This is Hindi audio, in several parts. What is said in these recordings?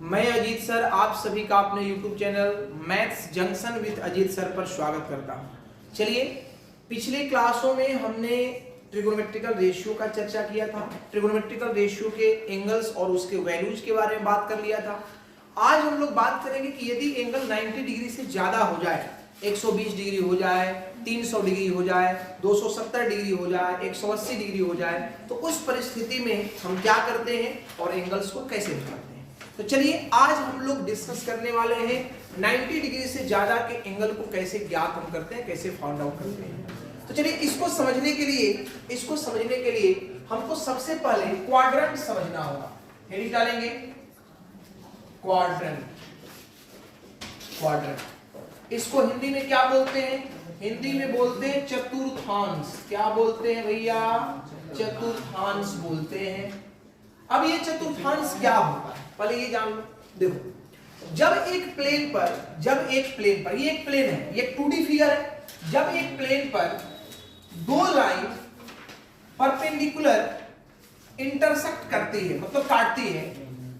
मैं अजीत सर आप सभी का अपने YouTube channel maths junction with Ajit sir पर स्वागत करता हूं। चलिए, पिछले क्लासों में हमने ट्रिगोनोमेट्रिकल रेशियो का चर्चा किया था। ट्रिगोनोमेट्रिकल रेशियो के एंगल्स और उसके वैल्यूज के बारे में बात कर लिया था। आज हम लोग बात करेंगे कि यदि एंगल 90 डिग्री से ज्यादा हो जाए, 120 डिग्री हो जाए, 300 डिग्री हो जाए, 270 डिग्री हो जाए, 180 डिग्री हो जाए, तो उस परिस्थिति में हम क्या करते हैं और एंगल्स को कैसे निकालते हैं। तो चलिए, आज हम लोग डिस्कस करने वाले हैं 90 डिग्री से ज्यादा के एंगल को कैसे ज्ञात हम करते हैं, कैसे फाइंड आउट करते हैं। तो चलिए, इसको समझने के लिए हमको सबसे पहले क्वाड्रेंट समझना होगा। हेडिंग डालेंगे क्वाड्रेंट। इसको हिंदी में क्या बोलते हैं? हिंदी में बोलते हैं चतुर्थांश। क्या बोलते हैं भैया? चतुर्थांश बोलते हैं। अब ये चतुर्थांश क्या होता है पहले ये जान लो। देखो, जब एक प्लेन पर ये एक प्लेन है, ये 2D फिगर है। जब एक प्लेन पर दो लाइन परपेंडिकुलर इंटरसेक्ट करती है, मतलब काटती है,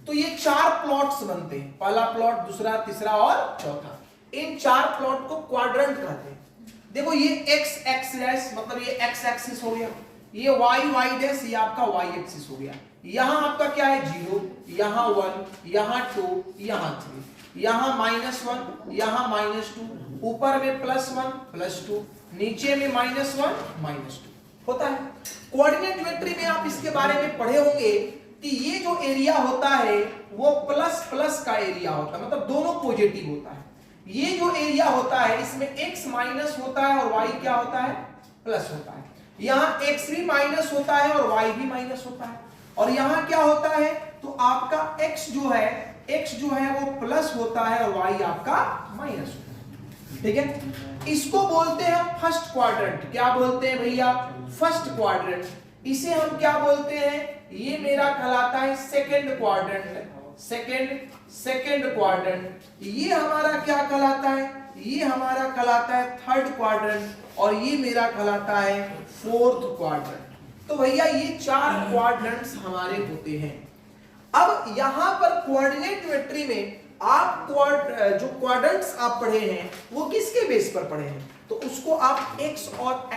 तो ये चार प्लॉट्स बनते हैं। पहला प्लॉट, दूसरा, तीसरा और चौथा। इन चार प्लॉट को क्वाड्रेंट कहते हैं। देखो, ये एक्स एक्सिस, मतलब ये एक्स एक्सिस हो गया, ये वाई डैश, ये आपका वाई एक्सिस हो गया। यहां आपका क्या है? 0, यहां 1, यहां 2, यहां 3, यहां -1, यहां -2, ऊपर में +1 +2, नीचे में -1 -2 होता है। कोऑर्डिनेट ज्योमेट्री में आप इसके बारे में पढ़े होंगे कि ये जो एरिया होता है वो प्लस प्लस का एरिया होता है, मतलब दोनों पॉजिटिव होता है। ये जो एरिया होता है इसमें x माइनस होता है और y क्या होता है? प्लस होता है। यहाँ x भी माइनस होता है और y भी माइनस होता है। और यहाँ क्या होता है? तो आपका x जो है वो प्लस होता है और y आपका माइनस होता है। ठीक है, इसको बोलते हैं फर्स्ट क्वाड्रेंट। क्या बोलते हैं भैया? First quadrant. इसे हम क्या बोलते हैं? ये मेरा कहलाता है सेकंड क्वाड्रेंट। Second quadrant. ये हमारा क्या कहलाता है? ये हमारा कहलाता है थर्ड क्वाड्रेंट और ये मेरा कहलाता है फोर्थ क्वाड्रेंट। तो भैया ये चार क्वाड्रेंट्स हमारे होते हैं। अब यहां पर कोऑर्डिनेट ज्योमेट्री में आप जो क्वाड्रेंट्स आप पढ़े हैं वो किसके बेस पर पढ़े हैं? तो उसको आप x और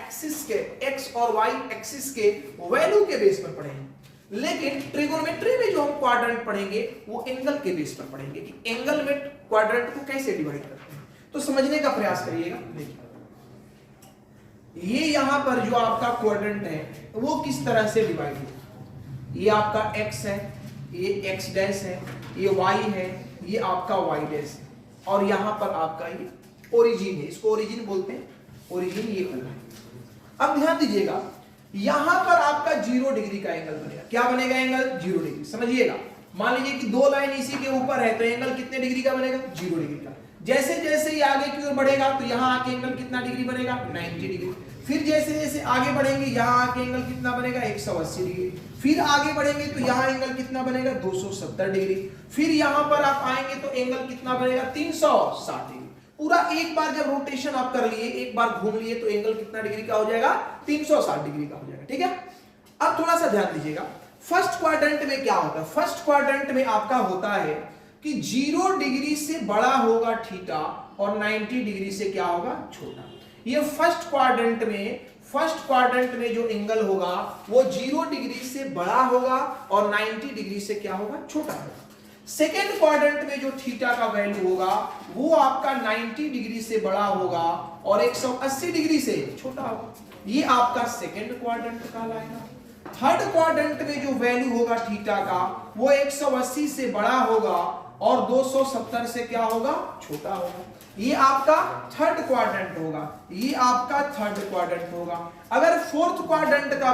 y एक्सिस के वैल्यू के बेस पर पढ़े हैं। लेकिन ट्रिगोनोमेट्री में जो हम क्वाड्रेंट पढ़ेंगे वो एंगल के बेस पर पढ़ेंगे कि एंगल में क्वाड्रेंट को कैसे डिवाइड करते हैं। तो समझने का प्रयास करिएगा। देखिए, ये यहां पर जो आपका क्वाड्रेंट है वो किस तरह से डिवाइड होगा। ये आपका x है, ये x डैश है, ये y है, ये आपका y डैश है, और यहां पर आपका ये ओरिजिन है। इसको ओरिजिन बोलते हैं। ओरिजिन ये वाला है। अब ध्यान दीजिएगा, यहां पर आपका 0 डिग्री का एंगल बनेगा। क्या बनेगा? Angle 0 degree. समझिएगा, मान लीजिए कि दो लाइन इसी के ऊपर है तो एंगल कितने डिग्री का बनेगा? 0 डिग्री का। जैसे जैसे ये आगे की ओर बढ़ेगा तो यहां आके एंगल कितना डिग्री बनेगा? 90 डिग्री। फिर जैसे जैसे आगे बढ़ेंगे यहां आके एंगल कितना बनेगा? 180 डिग्री। फिर आगे बढ़ेंगे तो यहां एंगल कितना बनेगा? 270 डिग्री। फिर यहां पर आप आएंगे तो एंगल कितना बनेगा? 360 डिग्री। पूरा एक बार जब रोटेशन आप कर लिए, एक बार घूम लिए, तो एंगल कितना डिग्री का हो जाएगा? 360 डिग्री का हो जाएगा। ठीक है, अब थोड़ा सा ध्यान दीजिएगा, फर्स्ट क्वाड्रेंट में क्या होता है? फर्स्ट क्वाड्रेंट में आपका होता है कि 0 डिग्री से बड़ा होगा थीटा और 90 डिग्री से क्या होगा? छोटा। ये फर्स्ट क्वाड्रेंट में जो एंगल होगा वो 0 डिग्री से बड़ा होगा और 90 डिग्री से क्या होगा? छोटा होगा। सेकेंड क्वाड्रेंट में जो थीटा का वैल्यू होगा वो आपका 90 डिग्री से बड़ा होगा और 180 डिग्री से छोटा होगा। ये आपका सेकेंड क्वाड्रेंट कहलाएगा। थर्ड क्वाड्रेंट में जो वैल्यू होगा थीटा का वो 180 से बड़ा होगा और 270 से क्या होगा? छोटा होगा। ये आपका थर्ड क्वाड्रेंट होगा। ये आपका थर्ड क्वाड्रेंट होगा। अगर फोर्थ क्वाड्रेंट का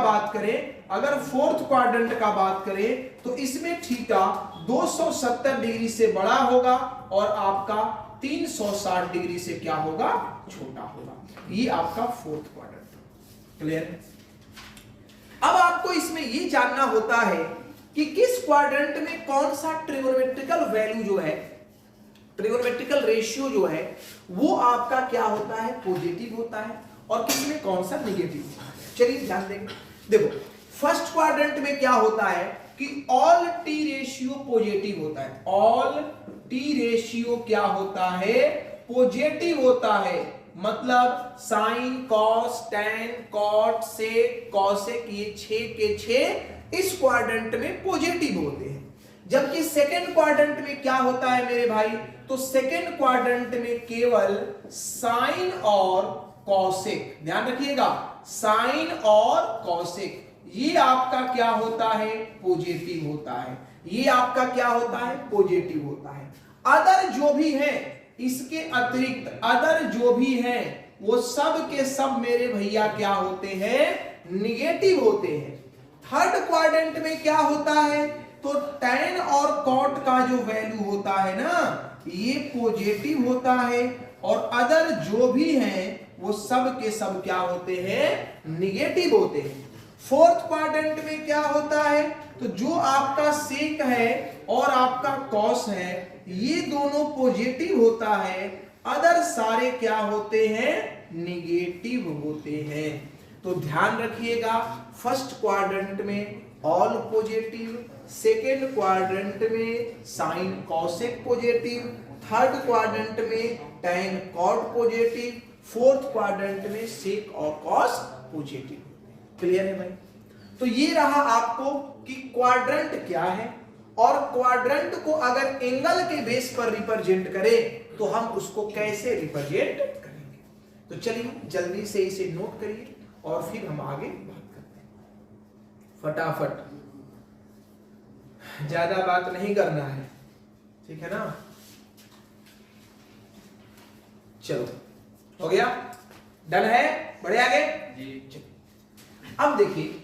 बात करें तो इसमें थीटा 270 डिग्री से बड़ा होगा और आपका 360 डिग्री से क्या होगा? छोटा होगा। ये आपका फोर्थ क्वाड्रेंट। क्लियर है? अब आपको इसमें ये जानना होता है कि किस क्वाड्रेंट में कौन सा ट्रिगोनोमेट्रिकल वैल्यू जो है, ट्रिगोनोमेट्रिकल रेशियो जो है वो आपका क्या होता है? पॉजिटिव होता है, और किसमें कौन सा? नेगेटिव होता है। चलिए ध्यान देंगे। देखो, फर्स्ट क्वाड्रेंट में क्या होता है कि ऑल टी रेशियो पॉजिटिव होता है, ऑल टी रेशियो क्या होता है, पॉजिटिव होता है। मतलब साइन, कॉस, टैन, कॉट, सेक, कॉसेक, ये 6 के 6 इस क्वाड्रेंट में पॉजिटिव होते हैं। जबकि सेकेंड क्वाड्रेंट में क्या होता है मेरे भाई, तो सेकेंड क्वाड्रेंट में केवल साइन और कॉसेक, ध्यान रखिएगा, साइन और कॉसेक ये आपका क्या होता है, पॉजिटिव होता है। ये आपका क्या होता है, पॉजिटिव होता है। अदर जो भी है, इसके अतिरिक्त अदर जो भी है वो सब के सब मेरे भैया क्या होते हैं, निगेटिव होते हैं। थर्ड क्वाड्रेंट में क्या होता है, तो टैन और कॉट का जो वैल्यू होता है ना, ये पॉजिटिव होता है, और अदर जो भी हैं वो सब के सब क्या होते हैं, निगेटिव होते हैं। फोर्थ क्वाड्रेंट में क्या होता है, तो जो आपका सेक है और आपका कॉस है ये दोनों पॉजिटिव होता है, अदर सारे क्या होते हैं, निगेटिव होते हैं। तो ध्यान रखिएगा, फर्स्ट क्वाड्रेंट में ऑल पॉजिटिव, सेकेंड क्वाड्रेंट में sine cosec positive, third quadrant में tan cot positive, fourth quadrant में सेक और कॉस पॉजिटिव। क्लियर है भाई? तो ये रहा आपको कि क्वाड्रेंट क्या है, और क्वाड्रेंट को अगर एंगल के बेस पर रिप्रेजेंट करें तो हम उसको कैसे रिप्रेजेंट करेंगे। तो चलिए जल्दी से इसे नोट करिए और फिर हम आगे बात करते हैं। फटाफट, ज्यादा बात नहीं करना है, ठीक है ना। चलो हो गया, डन है, बढ़े आगे जी। अब देखिए,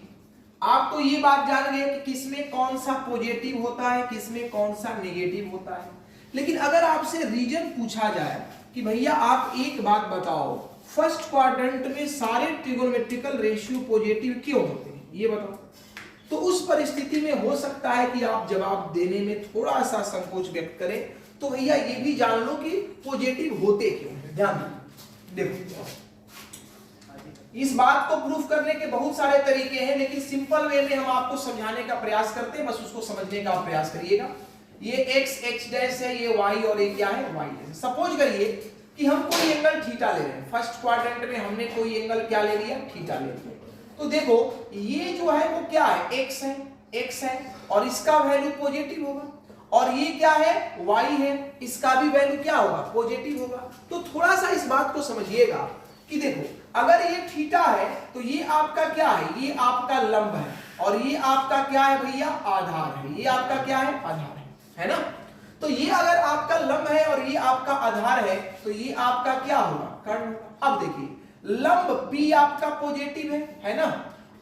आप तो ये बात जान गए कि किसमें कौन सा पॉजिटिव होता है, किसमें कौन सा नेगेटिव होता है। लेकिन अगर आपसे रीजन पूछा जाए कि भैया आप एक बात बताओ, फर्स्ट क्वाड्रेंट में सारे ट्रिगोनोमेट्रिकल रेशियो पॉजिटिव क्यों होते हैं, ये बताओ। तो उस परिस्थिति में हो सकता है कि आप जवाब देने में थोड़ा सा संकोच व्यक्त करें, तो भैया ये भी जान लो कि पॉजिटिव होते क्यों हैं। ध्यान देखो, इस बात को प्रूफ करने के बहुत सारे तरीके हैं, लेकिन सिंपल वे में हम आपको समझाने का प्रयास करते हैं, बस उसको समझने का प्रयास करिएगा। ये x x डैश है, ये y और ये क्या है, y है। सपोज करिए कि हम कोई एंगल थीटा ले रहे हैं, फर्स्ट क्वाड्रेंट में हमने कोई एंगल क्या ले लिया, थीटा ले लिया। तो देखो ये जो है वो क्या है, x है और इसका वैल्यू पॉजिटिव होगा, और ये क्या है, y है, इसका भी वैल्यू क्या होगा, पॉजिटिव होगा। तो थोड़ा सा इस बात को समझिएगा कि देखो अगर ये थीटा है तो ये आपका क्या है, ये आपका लंब है, और ये आपका क्या है भैया, आधार है। ये आपका क्या है, आधार है ना। तो ये अगर आपका लंब है और ये आपका आधार है तो ये आपका क्या होगा, कर्ण होगा। अब देखिए लंब P आपका पॉजिटिव है ना,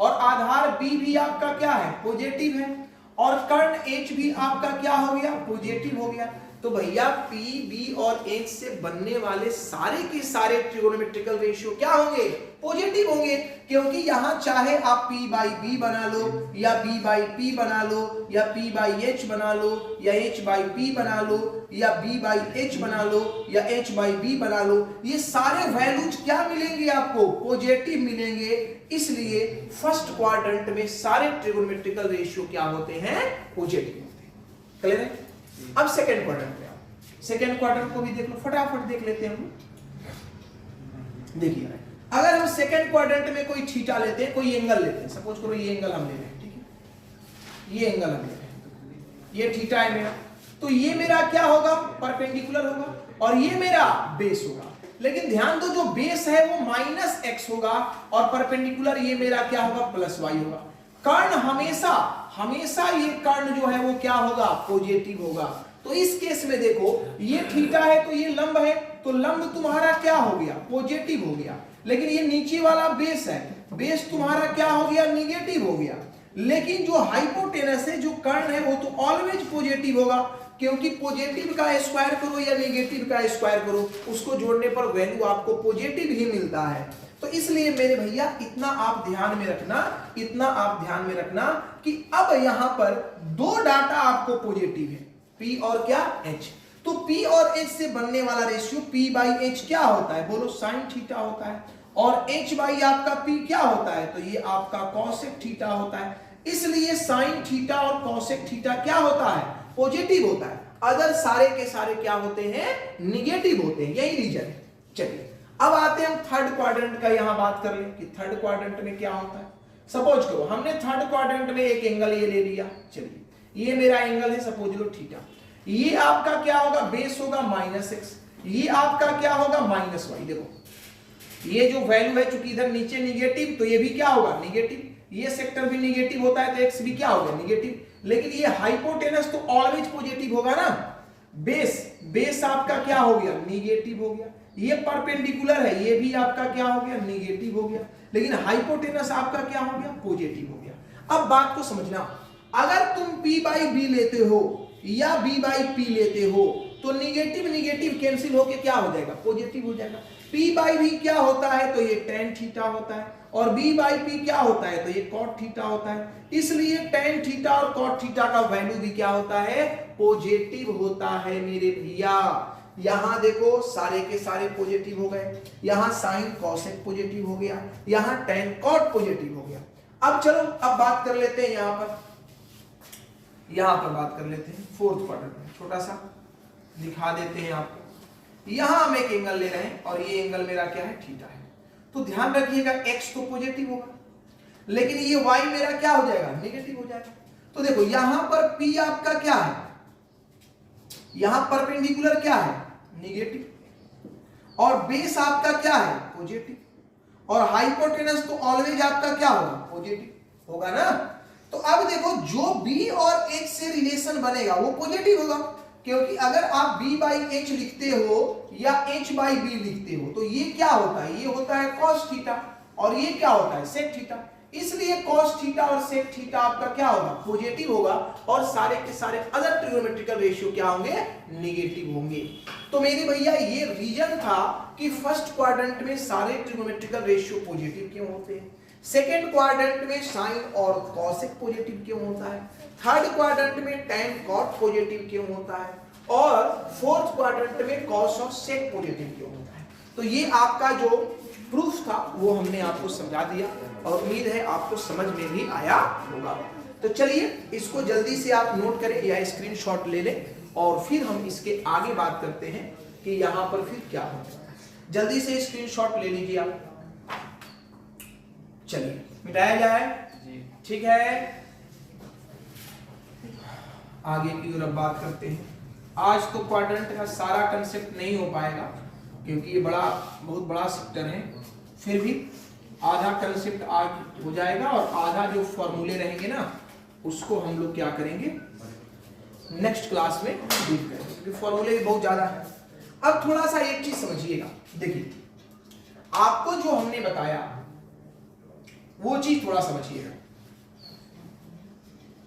और आधार B भी आपका क्या है, पॉजिटिव है, और कर्ण H भी आपका क्या हो गया, पॉजिटिव हो गया। तो भैया P, B और H से बनने वाले सारे के सारे ट्रिगोनोमेट्रिकल रेशियो क्या होंगे, पॉजिटिव होंगे, क्योंकि यहां चाहे आप P by B बना लो, या B by P बना लो, या P by H बना लो, या H by P बना लो, या B by H बना लो, या H by B बना लो, ये सारे वैल्यूज क्या मिलेंगे आपको, पॉजिटिव मिलेंगे। इसलिए फर्स्ट क्वाड्रेंट में सारे ट्रिगोनोमेट्रिकल रेशियो क्या होते हैं, पॉजिटिव होते हैं। क्लियर है? अब सेकेंड क्वाड्रेंट पे आओ, सेकेंड क्वाड्रेंट को भी देख लो, फटाफट देख लेते हैं हम। देखिए अगर हम सेकेंड क्वाड्रेंट में कोई थीटा लेते हैं, कोई एंगल लेते हैं, सपोज करो ये एंगल हम ले रहे हैं, ठीक है, ये एंगल हम ले रहे हैं, ये थीटा है मेरा, तो ये मेरा क्या होगा, परपेंडिकुलर होगा, और ये मेरा बेस होगा। लेकिन ध्यान दो, जो बेस है वो -x होगा, और परपेंडिकुलर ये मेरा क्या होगा, +y होगा। कर्ण हमेशा ये कर्ण जो है वो क्या होगा, पॉजिटिव होगा। तो इस केस में देखो ये थीटा है तो ये लंब है, तो लंब तुम्हारा क्या हो गया, पॉजिटिव हो गया। लेकिन ये नीचे वाला बेस है, बेस तुम्हारा क्या हो गया, निगेटिव हो गया। लेकिन जो हाइपोटेनस है, जो कर्ण है, वो तो ऑलवेज पॉजिटिव होगा, क्योंकि पॉजिटिव का स्क्वायर करो या नेगेटिव का स्क्वायर करो, उसको जोड़ने पर वैल्यू आपको पॉजिटिव ही मिलता है। तो इसलिए मेरे भैया इतना आप ध्यान में रखना कि अब यहां पर दो डाटा आपको पॉजिटिव है, P और क्या, H। तो P और H से बनने वाला रेशियो P by H क्या होता है, बोलो, साइन थीटा होता है, और H by आपका P क्या होता है, तो ये आपका कॉसेक थीटा होता है। इसलिए साइन थीटा और कॉसेक थीटा क्या होता है, पॉजिटिव होता है। अदर सारे के सारे क्या होते हैं, निगेटिव होते हैं, यही रीजन है। चलिए अब आते हैं हम थर्ड क्वाड्रेंट का, यहां बात कर लें कि थर्ड क्वाड्रेंट में क्या होता है। सपोज करो हमने थर्ड क्वाड्रेंट में एक एंगल ये ले लिया, चलिए ये मेरा एंगल है सपोज लो थीटा, ये आपका क्या होगा, बेस होगा -x, ये आपका क्या होगा -y। देखो ये जो वैल्यू है चूंकि इधर नीचे निगेटिव तो ये भी क्या होगा निगेटिव, ये सेक्टर भी निगेटिव होता है तो x भी क्या होगा निगेटिव, लेकिन ये हाइपोटेनस तो ऑलवेज पॉजिटिव होगा ना। बेस आपका क्या हो गया निगेटिव हो गया, ये परपेंडिकुलर है ये भी आपका क्या हो गया निगेटिव हो गया, लेकिन हाइपोटेनस आपका क्या हो गया पॉजिटिव हो गया। अब बात को समझना, अगर तुम p/b लेते हो या b/p लेते हो तो निगेटिव निगेटिव कैंसिल होके क्या हो जाएगा पॉजिटिव हो जाएगा। p/b क्या होता है तो ये tan थीटा होता है, और b/p क्या होता है तो ये cot थीटा होता है। इसलिए tan थीटा और cot थीटा का वैल्यू भी क्या होता है पॉजिटिव होता है मेरे भैया। यहां देखो सारे के सारे पॉजिटिव हो गए, यहां साइन कॉसेक पॉजिटिव हो गया, यहां tan cot पॉजिटिव हो गया। अब चलो अब बात कर लेते हैं यहां पर बात कर लेते हैं फोर्थ क्वाड्रेंट में, छोटा सा दिखा देते हैं आपको। यहां हम एक एंगल ले रहे हैं और ये एंगल मेरा क्या है थीटा है, तो ध्यान रखिएगा x तो पॉजिटिव होगा लेकिन ये y मेरा क्या हो जाएगा नेगेटिव हो जाएगा। तो देखो यहां पर p आपका क्या है, यहां परपेंडिकुलर क्या है नेगेटिव, और बेस आपका क्या है पॉजिटिव, और हाइपोटेनस तो ऑलवेज आपका क्या होगा पॉजिटिव होगा ना। तो अब देखो जो b और h से रिलेशन बनेगा वो पॉजिटिव होगा, क्योंकि अगर आप b/h लिखते हो या h/b लिखते हो तो ये क्या होता है, ये होता है cos थीटा और ये क्या होता है sec थीटा। इसलिए cos थीटा और sec थीटा आपका क्या होगा पॉजिटिव होगा, और सारे के सारे अदर ट्रिग्नोमेट्रिकल रेशियो क्या होंगे नेगेटिव होंगे। तो मेरे भैया ये रीजन था कि फर्स्ट क्वाड्रेंट में सारे ट्रिग्नोमेट्रिकल रेशियो पॉजिटिव क्यों होते हैं, सेकेंड क्वाड्रेंट में साइन और कॉसेक पॉजिटिव क्यों होता है, थर्ड क्वाड्रेंट में tan cot पॉजिटिव क्यों होता है, और फोर्थ क्वाड्रेंट में cos और sec पॉजिटिव क्यों होता है। तो ये आपका जो प्रूफ था वो हमने आपको समझा दिया और उम्मीद है आपको समझ में भी आया होगा। तो चलिए इसको जल्दी से आप नोट करें या स्क्रीनशॉट ले लें और फिर हम इसके आगे बात करते हैं कि यहां पर फिर क्या होगा। जल्दी से स्क्रीनशॉट ले लीजिए आप। चलिए मिटाया जाए, ठीक है, आगे की ओर अब बात करते हैं। आज तो क्वाड्रेंट का सारा कंसेप्ट नहीं हो पाएगा क्योंकि ये बहुत बड़ा सेक्टर है, फिर भी आधा कंसेप्ट आज हो जाएगा और आधा जो फॉर्मूले रहेंगे ना उसको हम लोग क्या करेंगे नेक्स्ट क्लास में डील करेंगे, क्योंकि फॉर्मूले भी बहुत ज्यादा है। अब थोड़ा सा एक चीज समझिएगा, देखिए आपको जो हमने बताया वो चीज थोड़ा समझिएगा।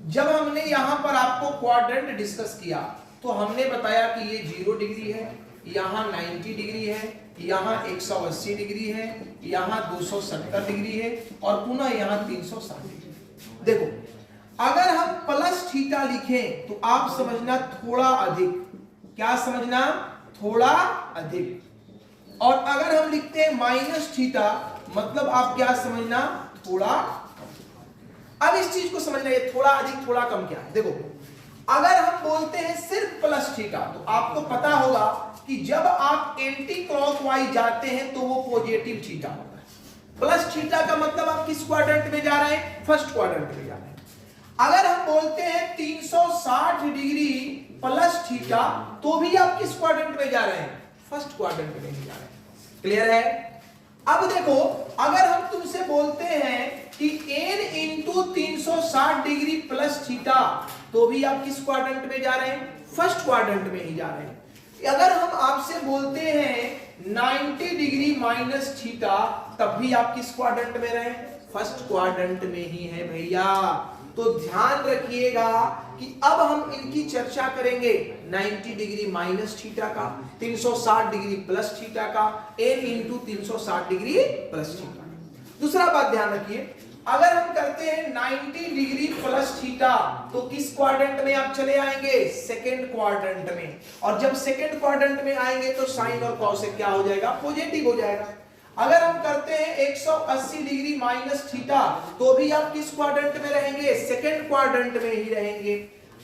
जब हमने यहां पर आपको क्वाड्रेंट डिस्कस किया तो हमने बताया कि ये 0 डिग्री है, यहां 90 डिग्री है, यहां 180 डिग्री है, यहां 270 डिग्री है और पुनः यहां 360 डिग्री। देखो अगर हम प्लस थीटा लिखें तो आप समझना थोड़ा अधिक, क्या समझना थोड़ा अधिक, और अगर हम लिखते हैं माइनस थीटा मतलब आप क्या समझना थोड़ा। अब इस चीज को समझना ये थोड़ा अधिक थोड़ा कम क्या है। देखो अगर हम बोलते हैं सिर्फ प्लस थीटा तो आपको पता होगा कि जब आप एंटी क्लॉकवाइज जाते हैं तो वो पॉजिटिव थीटा होता है। प्लस थीटा का मतलब आप किस क्वाड्रेंट में जा रहे हैं, फर्स्ट क्वाड्रेंट में जा रहे हैं। अगर हम बोलते हैं 360 डिग्री प्लस थीटा तो भी आप किस क्वाड्रेंट में जा रहे हैं, फर्स्ट क्वाड्रेंट में ही जा रहे हैं। क्लियर है। अब देखो अगर हम तुमसे बोलते हैं कि n into 360 degree plus theta तो भी आप किस क्वाड्रेंट में जा रहे हैं, फर्स्ट क्वाड्रेंट में ही जा रहे हैं। अगर हम आपसे बोलते हैं 90 डिग्री माइनस थीटा तब भी आप किस क्वाड्रेंट में रहे, फर्स्ट क्वाड्रेंट में ही है भैया। तो ध्यान रखिएगा कि अब हम इनकी चर्चा करेंगे 90 डिग्री माइनस थीटा का, 360 डिग्री प्लस थीटा का, n into 360 degree plus theta. दूसरा बात ध्यान रखिए, अगर हम करते हैं 90 डिग्री प्लस थीटा तो किस क्वाड्रेंट में आप चले आएंगे, सेकेंड क्वाड्रेंट में, और जब सेकेंड क्वाड्रेंट में आएंगे तो साइन और कॉसेक क्या हो जाएगा, पॉजिटिव हो जाएगा। अगर हम करते हैं 180 डिग्री माइनस थीटा तो भी आप किस क्वाड्रेंट में रहेंगे? सेकंड क्वाड्रेंट में ही रहेंगे।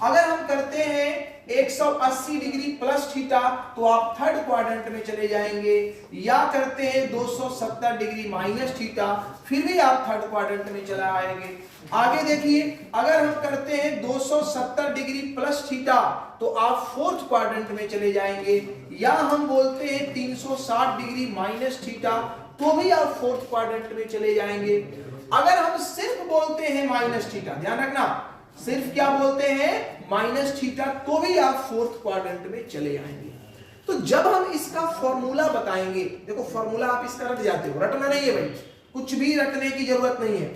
अगर हम करते हैं 180 डिग्री प्लस थीटा तो आप थर्ड क्वाड्रेंट में चले जाएंगे, या करते हैं 270 डिग्री माइनस थीटा फिर भी आप थर्ड क्वाड्रेंट में चला आएंगे। आगे देखिए, अगर हम करते हैं 270 डिग्री प्लस थीटा तो आप फोर्थ क्वाड्रेंट में चले जाएंगे, या हम बोलते हैं 360 डिग्री माइनस थीटा तो भी आप फोर्थ क्वाड्रेंट में चले जाएंगे। अगर हम सिर्फ बोलते हैं माइनस थीटा, ध्यान रखना, सिर्फ क्या बोलते हैं? माइनस थीटा, तो भी आप फोर्थ क्वाड्रेंट में चले आएंगे। तो जब हम इसका फॉर्मूला बताएंगे, देखो फॉर्मूला आप इसका रट जाते हो, रटना नहीं है भाई, कुछ भी रटने की जरूरत नहीं है।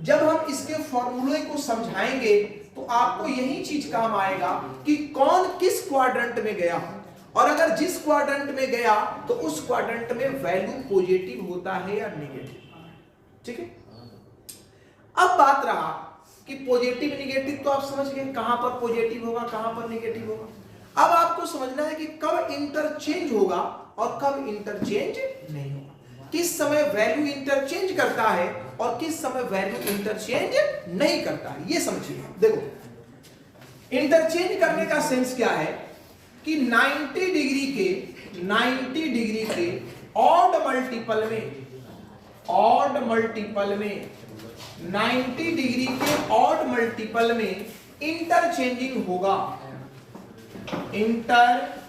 जब हम इसके फॉर्मूले को समझाएंगे तो आपको यही चीज काम आएगा कि कौन किस क्वाड्रेंट में गया, और अगर जिस क्वाड्रेंट में गया तो उस क्वाड्रेंट में वैल्यू पॉजिटिव होता है या नेगेटिव। ठीक है, अब बात रहा कि पॉजिटिव नेगेटिव तो आप समझ गए, कहां पर पॉजिटिव होगा कहां पर नेगेटिव होगा। अब आपको समझना है कि कब इंटरचेंज होगा और कब इंटरचेंज नहीं होगा, किस समय वैल्यू इंटरचेंज करता है और किस समय वैल्यू इंटरचेंज नहीं करता है, ये समझिए। देखो, इंटरचेंज करने का सेंस क्या है कि 90 डिग्री के ऑड मल्टीपल में 90 डिग्री के ऑड मल्टीपल में इंटरचेंजिंग होगा, इंटरचेंजिंग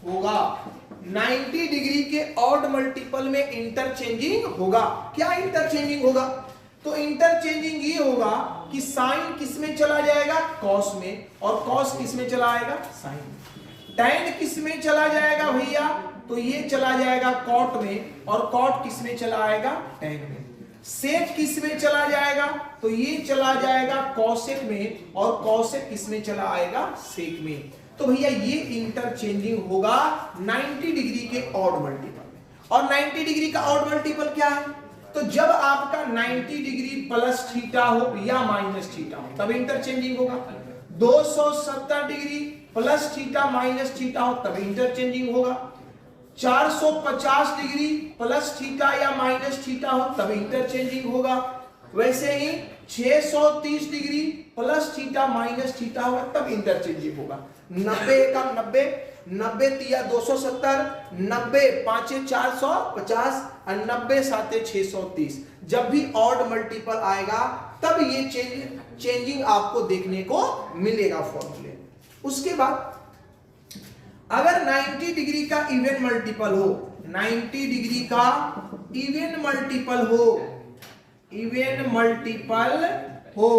होगा। 90 डिग्री के ऑड मल्टीपल में इंटरचेंजिंग होगा। क्या इंटरचेंजिंग होगा? तो इंटरचेंजिंग ये होगा कि साइन किस में चला जाएगा? कॉस में, और कॉस किस में चला आएगा? साइन में। टैन किस में चला जाएगा भैया? तो ये चला जाएगा कॉट में, और कॉट किस में चला आएगा? टैन में। सेक किस में चला जाएगा? तो ये चला जाएगा कॉसेक में, और कॉसेक किस में चला आएगा? सेक में। तो भैया ये इंटरचेंजिंग होगा 90 डिग्री के ऑड मल्टीपल में। और 90 डिग्री का ऑड मल्टीपल क्या है? तो जब आपका 90 डिग्री प्लस थीटा हो या माइनस थीटा हो तब इंटरचेंजिंग होगा। 270 degree plus theta minus theta हो तब इंटरचेंजिंग होगा। 450 डिग्री प्लस थीटा या माइनस थीटा हो तब इंटरचेंजिंग होगा। वैसे ही 630 degree plus theta minus theta होगा तब इंटरचेंजिंग होगा। 90 का 90, 90 तिया 270, 90 पांचे 450 और 90 साते 630। जब भी ऑड मल्टीपल आएगा तब ये चेंजिंग आपको देखने को मिलेगा फॉर्मूले। उसके बाद अगर 90 डिग्री का इवन मल्टीपल हो, 90 डिग्री का इवन मल्टीपल हो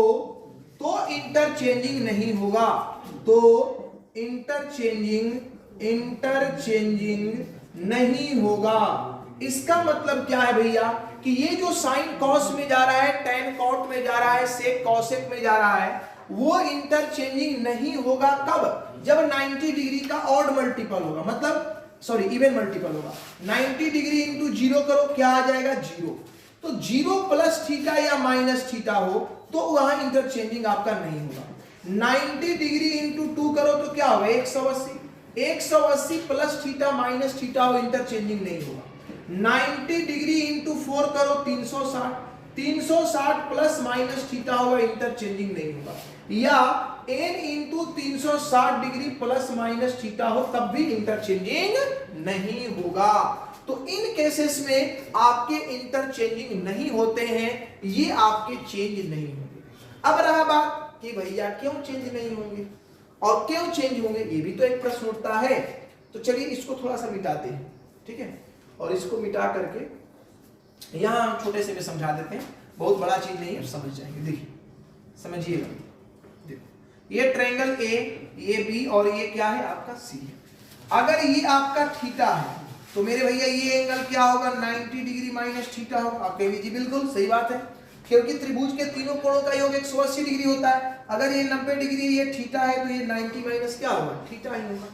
तो इंटरचेंजिंग नहीं होगा। तो इंटरचेंजिंग नहीं होगा। इसका मतलब क्या है भैया कि ये जो साइन कॉस में जा रहा है, टैन कॉट में जा रहा है, सेक कॉसेक में जा रहा है, वो इंटरचेंजिंग नहीं होगा। कब? जब 90 डिग्री का ऑड मल्टीपल होगा, मतलब सॉरी इवन मल्टीपल होगा। 90 डिग्री इंटू 0 करो, क्या आ जाएगा? 0। तो 0 प्लस थीटा या माइनस थीटा हो तो वहां इंटरचेंजिंग आपका नहीं होगा। 90 डिग्री इंटू 2 करो तो क्या होगा? 180। 180 प्लस थीटा माइनस थीटा हो, इंटरचेंजिंग नहीं होगा। 90 डिग्री इंटू 4 करो 360। 360 प्लस माइनस थीटा होगा, इंटरचेंजिंग नहीं होगा। या n into 360 degree plus minus theta हो तब भी इंटरचेंजिंग नहीं होगा। तो इन केसेस में आपके इंटरचेंजिंग नहीं होते हैं, ये आपके चेंज नहीं होंगे। अब रहा बात कि भैया क्यों चेंज नहीं होंगे और क्यों चेंज होंगे, ये भी तो एक प्रश्न उठता है। तो चलिए इसको थोड़ा सा मिटाते हैं, ठीक है, और इसको मिटा करके यहां हम छोटे से भी समझा देते हैं, बहुत बड़ा चीज नहीं है, समझ जाएंगे। देखिए समझिएगा, देखो ये ट्रायंगल ए, ये बी और ये क्या है आपका सी है। अगर ये आपका थीटा है तो मेरे भैया ये एंगल क्या होगा? 90 डिग्री माइनस थीटा होगा। आप कह लीजिए बिल्कुल सही बात है, क्योंकि त्रिभुज के तीनों कोणों का योग 180 डिग्री होता है। अगर ये 90 डिग्री ये थीटा है तो ये 90 माइनस क्या होगा? थीटा ही होगा।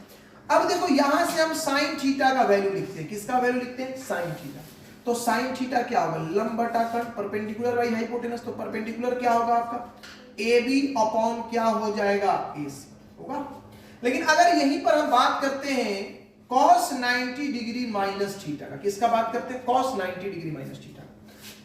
अब देखो यहां से हम साइन थीटा का वैल्यू लिखते हैं। किसका वैल्यू लिखते हैं? Sine theta. तो साइन थीटा क्या होगा? लंब बटा कर्ण, परपेंडिकुलर बाई हाइपोटेनस। तो परपेंडिकुलर क्या होगा आपका? AB अपॉन क्या हो जाएगा? AC होगा। लेकिन अगर यहीं पर हम बात करते हैं cos 90 डिग्री माइनस थीटा का। किसका बात करते हैं? cos 90 degree minus theta.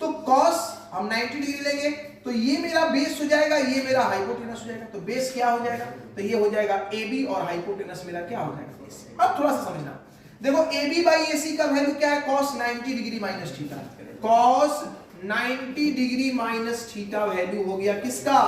तो cos हम 90 डिग्री लेंगे तो ये मेरा बेस हो जाएगा, ये मेरा हाइपोटेनस हो जाएगा। तो बेस क्या हो जाएगा? तो ये हो जाएगा AB और हाइपोटेनस मेरा क्या हो जाएगा? AC। अब थोड़ा सा समझना, देखो AB बाई AC का वैल्यू क्या है? cos 90 degree minus theta. cos 90 degree minus theta value हो गया किसका?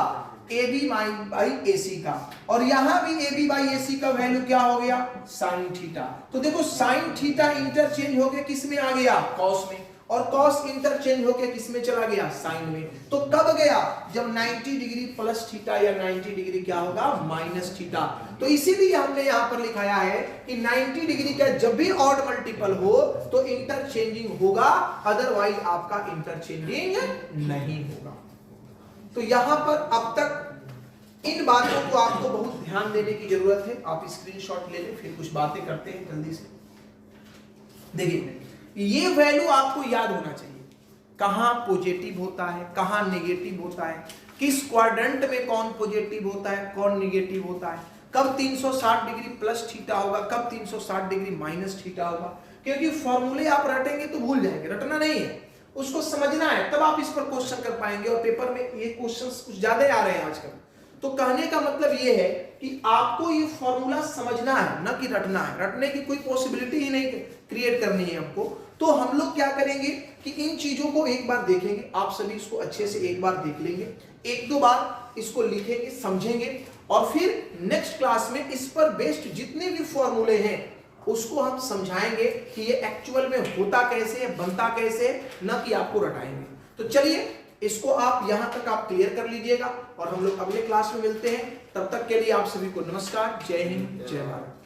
AB बाई AC का। और यहां भी AB बाई AC का वैल्यू क्या हो गया? sin theta. तो देखो sin थीटा इंटरचेंज होके किस में आ गया? cos में। और cos इंटरचेंज होके किस में चला गया? sin में। तो कब गया? जब 90 डिग्री प्लस थीटा या 90 डिग्री क्या होगा? Minus theta. तो इसीलिए हमने यहां पर लिखाया है कि 90 डिग्री का जब भी ऑड मल्टीपल हो तो इंटरचेंजिंग होगा, अदरवाइज आपका इंटरचेंजिंग नहीं होगा। तो यहां पर अब तक इन बातों को आपको बहुत ध्यान देने की जरूरत है। आप स्क्रीनशॉट ले लें, फिर कुछ बातें करते हैं जल्दी से। देखिए, ये वैल्यू आपको याद होना चाहिए, कहां पॉजिटिव होता है, कहां नेगेटिव होता है, किस क्वाड्रेंट में कौन पॉजिटिव होता है, कौन नेगेटिव होता है, कब 360 डिग्री प्लस थीटा होगा, कब 360 डिग्री माइनस थीटा होगा। क्योंकि फॉर्मूले आप रटेंगे तो भूल जाएंगे, रटना नहीं है, उसको समझना है, तब आप इस पर क्वेश्चन कर पाएंगे। और पेपर में ये क्वेश्चंस कुछ ज्यादा आ रहे हैं आजकल। तो कहने का मतलब ये है कि आपको ये फॉर्मूला समझना है, ना कि रटना है। रटने की कोई पॉसिबिलिटी ही नहीं क्रिएट करनी है हमको। तो हम लोग क्या करेंगे कि इन चीजों को एक बार देखेंगे, आप सभी इसको अच्छे से एक बार देख लेंगे, एक दो बार इसको लिखेंगे, समझेंगे, और फिर नेक्स्ट क्लास में इस पर बेस्ड जितने भी फॉर्मूले हैं उसको हम समझाएंगे कि ये एक्चुअल में होता कैसे है, बनता कैसे है, न कि आपको रटाएंगे। तो चलिए, इसको आप यहां तक आप क्लियर कर लीजिएगा और हम लोग अगले क्लास में मिलते हैं। तब तक के लिए आप सभी को नमस्कार, जय हिंद, जय भारत।